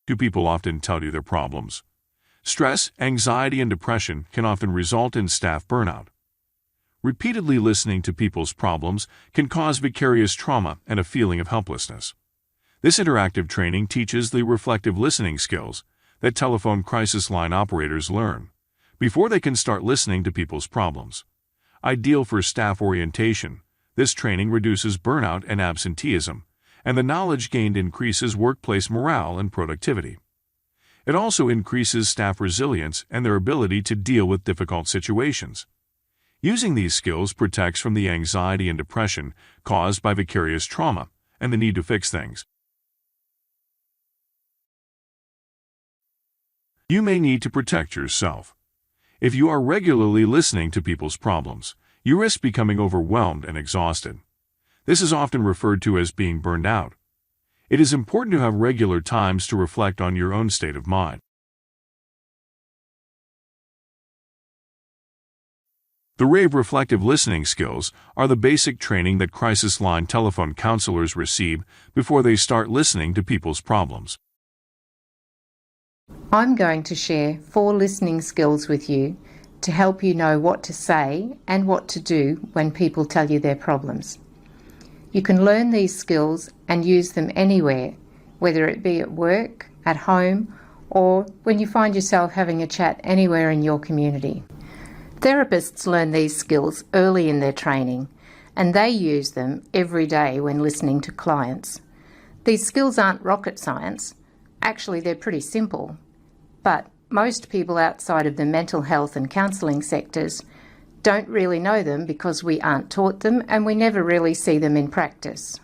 Do people often tell you their problems? Stress, anxiety, and depression can often result in staff burnout. Repeatedly listening to people's problems can cause vicarious trauma and a feeling of helplessness. This interactive training teaches the reflective listening skills that telephone crisis line operators learn before they can start listening to people's problems. Ideal for staff orientation, this training reduces burnout and absenteeism, and the knowledge gained increases workplace morale and productivity. It also increases staff resilience and their ability to deal with difficult situations. Using these skills protects from the anxiety and depression caused by vicarious trauma and the need to fix things. You may need to protect yourself. If you are regularly listening to people's problems, you risk becoming overwhelmed and exhausted. This is often referred to as being burned out. It is important to have regular times to reflect on your own state of mind. The RAVE reflective listening skills are the basic training that crisis line telephone counselors receive before they start listening to people's problems. I'm going to share 4 listening skills with you to help you know what to say and what to do when people tell you their problems. You can learn these skills and use them anywhere, whether it be at work, at home, or when you find yourself having a chat anywhere in your community. Therapists learn these skills early in their training, and they use them every day when listening to clients. These skills aren't rocket science. Actually, they're pretty simple. But most people outside of the mental health and counselling sectors don't really know them because we aren't taught them and we never really see them in practice.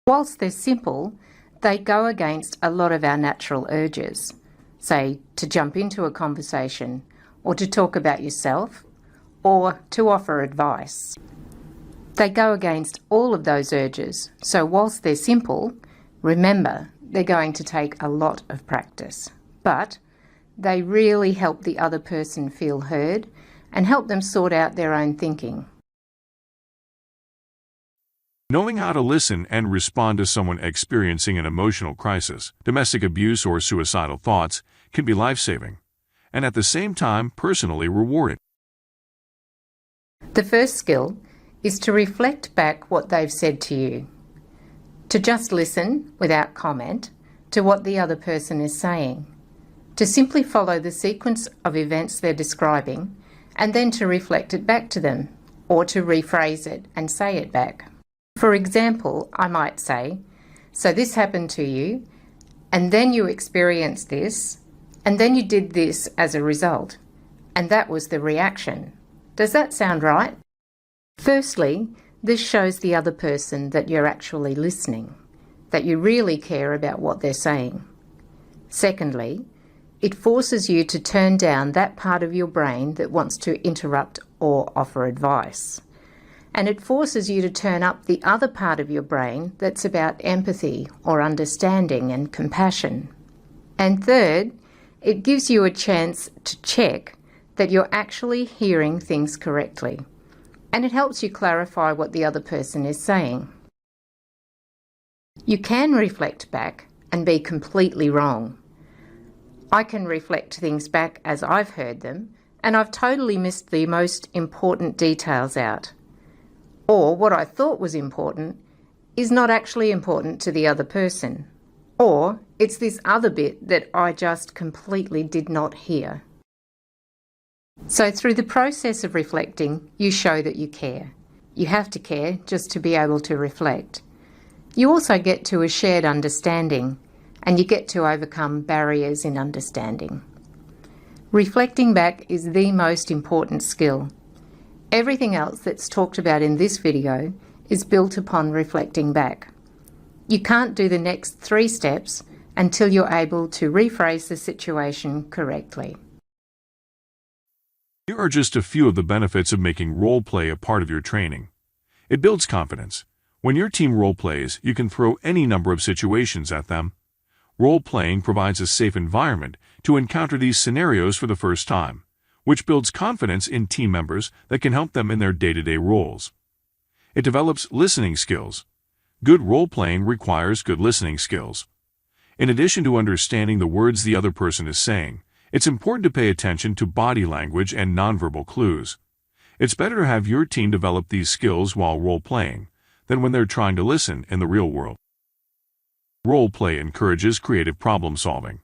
Whilst they're simple, they go against a lot of our natural urges, say to jump into a conversation, or to talk about yourself, or to offer advice. They go against all of those urges, so whilst they're simple, remember they're going to take a lot of practice. But they really help the other person feel heard and help them sort out their own thinking. Knowing how to listen and respond to someone experiencing an emotional crisis, domestic abuse, or suicidal thoughts can be life-saving, and at the same time personally rewarding. The first skill is to reflect back what they've said to you. To just listen without comment to what the other person is saying. To simply follow the sequence of events they're describing and then to reflect it back to them, or to rephrase it and say it back. For example, I might say, "So this happened to you, and then you experienced this, and then you did this as a result, and that was the reaction. Does that sound right?" Firstly, this shows the other person that you're actually listening, that you really care about what they're saying. Secondly, it forces you to turn down that part of your brain that wants to interrupt or offer advice. And it forces you to turn up the other part of your brain that's about empathy or understanding and compassion. And third, it gives you a chance to check that you're actually hearing things correctly. And it helps you clarify what the other person is saying. You can reflect back and be completely wrong. I can reflect things back as I've heard them, and I've totally missed the most important details out. Or what I thought was important is not actually important to the other person. Or it's this other bit that I just completely did not hear. So through the process of reflecting, you show that you care. You have to care just to be able to reflect. You also get to a shared understanding, and you get to overcome barriers in understanding. Reflecting back is the most important skill. Everything else that's talked about in this video is built upon reflecting back. You can't do the next 3 steps until you're able to rephrase the situation correctly. Here are just a few of the benefits of making role play a part of your training. It builds confidence. When your team role plays, you can throw any number of situations at them. Role-playing provides a safe environment to encounter these scenarios for the first time, which builds confidence in team members that can help them in their day-to-day roles. It develops listening skills. Good role-playing requires good listening skills. In addition to understanding the words the other person is saying, it's important to pay attention to body language and nonverbal clues. It's better to have your team develop these skills while role-playing than when they're trying to listen in the real world. Role-play encourages creative problem-solving.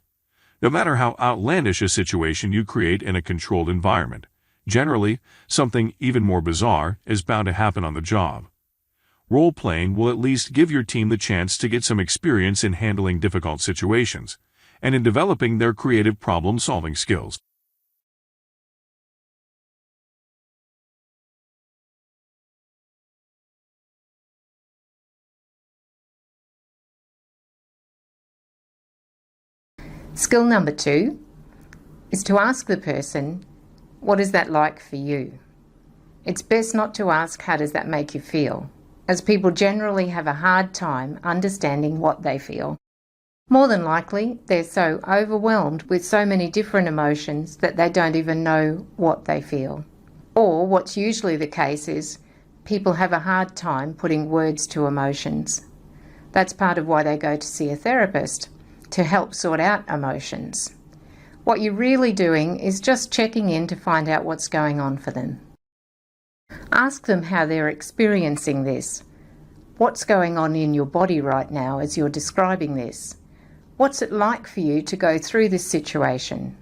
No matter how outlandish a situation you create in a controlled environment, generally, something even more bizarre is bound to happen on the job. Role-playing will at least give your team the chance to get some experience in handling difficult situations and in developing their creative problem-solving skills. Skill number 2 is to ask the person, what is that like for you? It's best not to ask, how does that make you feel, as people generally have a hard time understanding what they feel. More than likely, they're so overwhelmed with so many different emotions that they don't even know what they feel. Or what's usually the case is people have a hard time putting words to emotions. That's part of why they go to see a therapist, to help sort out emotions. What you're really doing is just checking in to find out what's going on for them. Ask them how they're experiencing this. What's going on in your body right now as you're describing this? What's it like for you to go through this situation?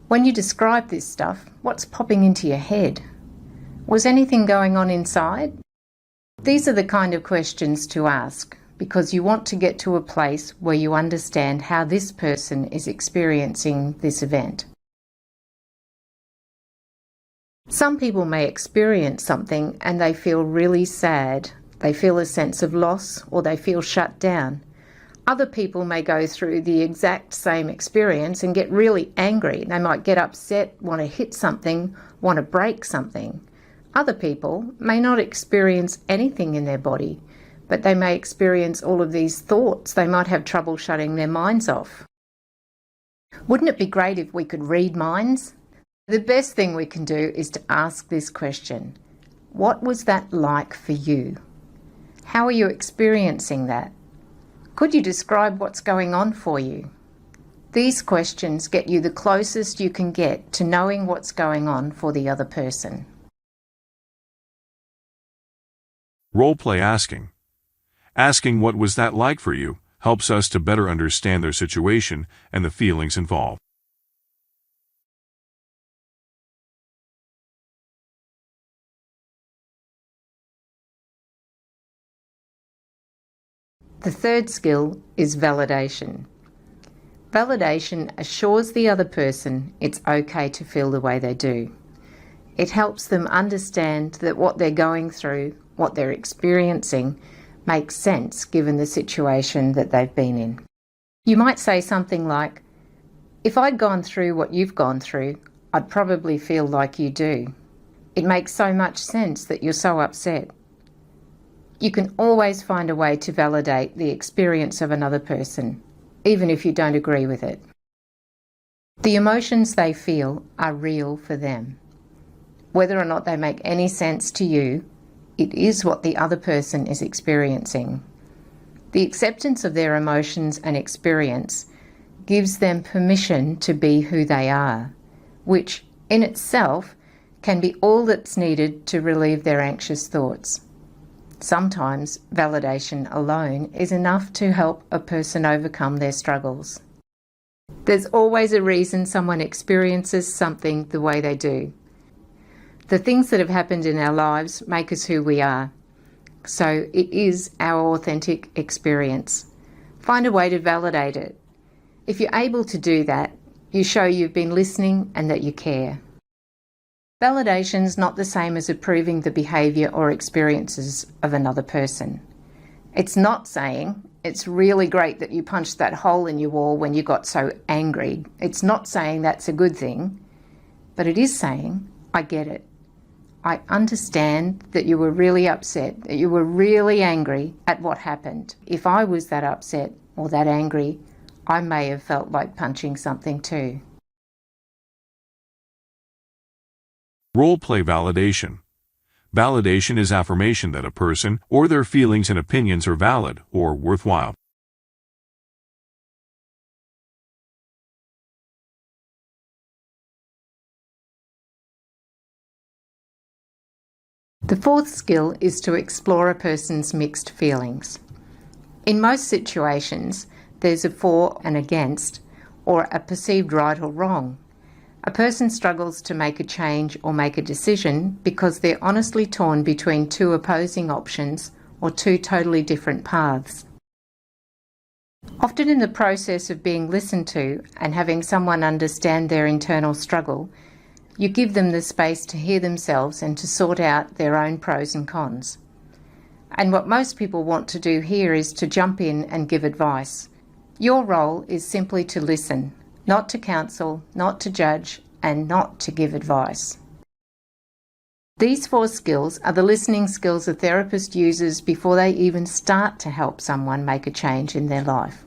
When you describe this stuff, what's popping into your head? Was anything going on inside? These are the kind of questions to ask, because you want to get to a place where you understand how this person is experiencing this event. Some people may experience something and they feel really sad. They feel a sense of loss or they feel shut down. Other people may go through the exact same experience and get really angry. They might get upset, want to hit something, want to break something. Other people may not experience anything in their body, but they may experience all of these thoughts. They might have trouble shutting their minds off. Wouldn't it be great if we could read minds? The best thing we can do is to ask this question. What was that like for you? How are you experiencing that? Could you describe what's going on for you? These questions get you the closest you can get to knowing what's going on for the other person. Role-play asking. Asking what was that like for you helps us to better understand their situation and the feelings involved. The third skill is validation. Validation assures the other person it's okay to feel the way they do. It helps them understand that what they're going through, what they're experiencing, makes sense given the situation that they've been in. You might say something like, if I'd gone through what you've gone through, I'd probably feel like you do. It makes so much sense that you're so upset. You can always find a way to validate the experience of another person, even if you don't agree with it. The emotions they feel are real for them. Whether or not they make any sense to you, it is what the other person is experiencing. The acceptance of their emotions and experience gives them permission to be who they are, which in itself can be all that's needed to relieve their anxious thoughts. Sometimes validation alone is enough to help a person overcome their struggles. There's always a reason someone experiences something the way they do. The things that have happened in our lives make us who we are. So it is our authentic experience. Find a way to validate it. If you're able to do that, you show you've been listening and that you care. Validation's not the same as approving the behaviour or experiences of another person. It's not saying, it's really great that you punched that hole in your wall when you got so angry. It's not saying that's a good thing, but it is saying, I get it. I understand that you were really upset, that you were really angry at what happened. If I was that upset or that angry, I may have felt like punching something too. Role-play validation. Validation is affirmation that a person or their feelings and opinions are valid or worthwhile. The fourth skill is to explore a person's mixed feelings. In most situations, there's a for and against, or a perceived right or wrong. A person struggles to make a change or make a decision because they're honestly torn between two opposing options or two totally different paths. Often in the process of being listened to and having someone understand their internal struggle, you give them the space to hear themselves and to sort out their own pros and cons. And what most people want to do here is to jump in and give advice. Your role is simply to listen, not to counsel, not to judge, and not to give advice. These four skills are the listening skills a therapist uses before they even start to help someone make a change in their life.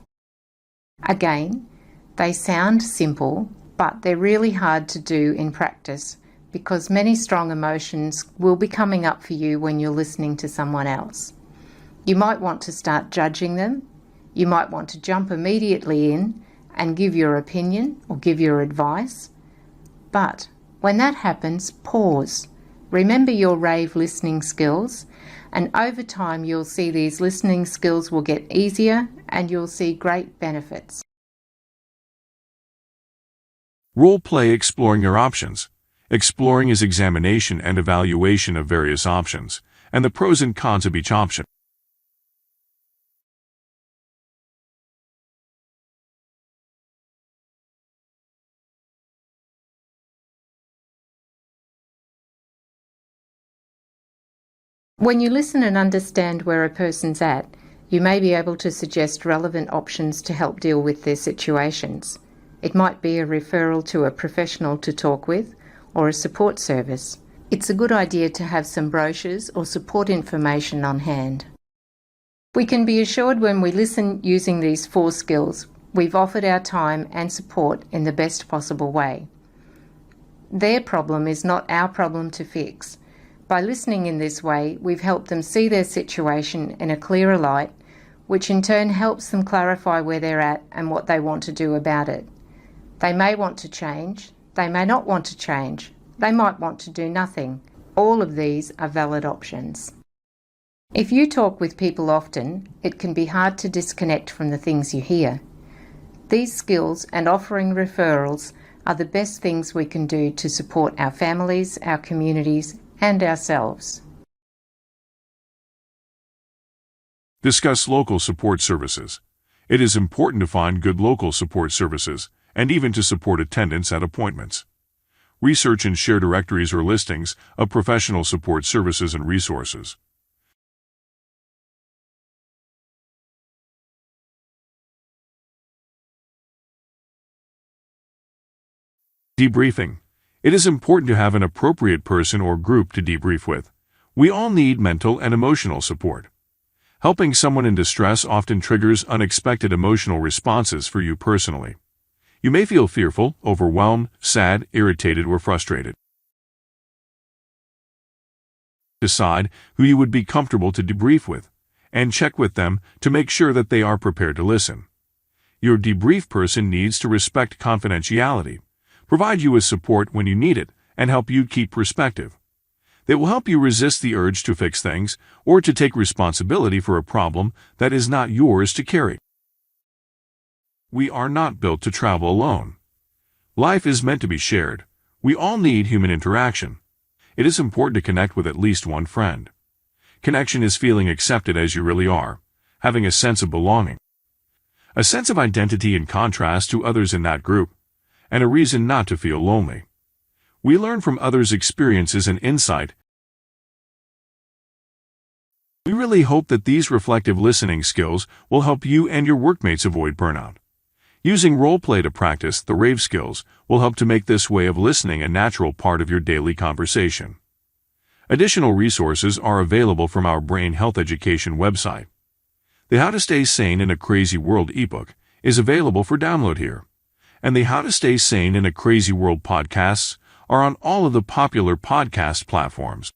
Again, they sound simple, but they're really hard to do in practice because many strong emotions will be coming up for you when you're listening to someone else. You might want to start judging them. You might want to jump immediately in and give your opinion or give your advice. But when that happens, pause. Remember your RAVE listening skills, and over time you'll see these listening skills will get easier and you'll see great benefits. Role play exploring your options. Exploring is examination and evaluation of various options, and the pros and cons of each option. When you listen and understand where a person's at, you may be able to suggest relevant options to help deal with their situations. It might be a referral to a professional to talk with, or a support service. It's a good idea to have some brochures or support information on hand. We can be assured when we listen using these four skills, we've offered our time and support in the best possible way. Their problem is not our problem to fix. By listening in this way, we've helped them see their situation in a clearer light, which in turn helps them clarify where they're at and what they want to do about it. They may want to change, they may not want to change, they might want to do nothing. All of these are valid options. If you talk with people often, it can be hard to disconnect from the things you hear. These skills and offering referrals are the best things we can do to support our families, our communities, and ourselves. Discuss local support services. It is important to find good local support services, and even to support attendance at appointments. Research and share directories or listings of professional support services and resources. Debriefing. It is important to have an appropriate person or group to debrief with. We all need mental and emotional support. Helping someone in distress often triggers unexpected emotional responses for you personally. You may feel fearful, overwhelmed, sad, irritated, or frustrated. Decide who you would be comfortable to debrief with, and check with them to make sure that they are prepared to listen. Your debrief person needs to respect confidentiality, provide you with support when you need it, and help you keep perspective. They will help you resist the urge to fix things or to take responsibility for a problem that is not yours to carry. We are not built to travel alone. Life is meant to be shared. We all need human interaction. It is important to connect with at least one friend. Connection is feeling accepted as you really are, having a sense of belonging, a sense of identity in contrast to others in that group, and a reason not to feel lonely. We learn from others' experiences and insight. We really hope that these reflective listening skills will help you and your workmates avoid burnout. Using role play to practice the RAVE skills will help to make this way of listening a natural part of your daily conversation. Additional resources are available from our Brain Health Education website. The How to Stay Sane in a Crazy World eBook is available for download here, and the How to Stay Sane in a Crazy World podcasts are on all of the popular podcast platforms.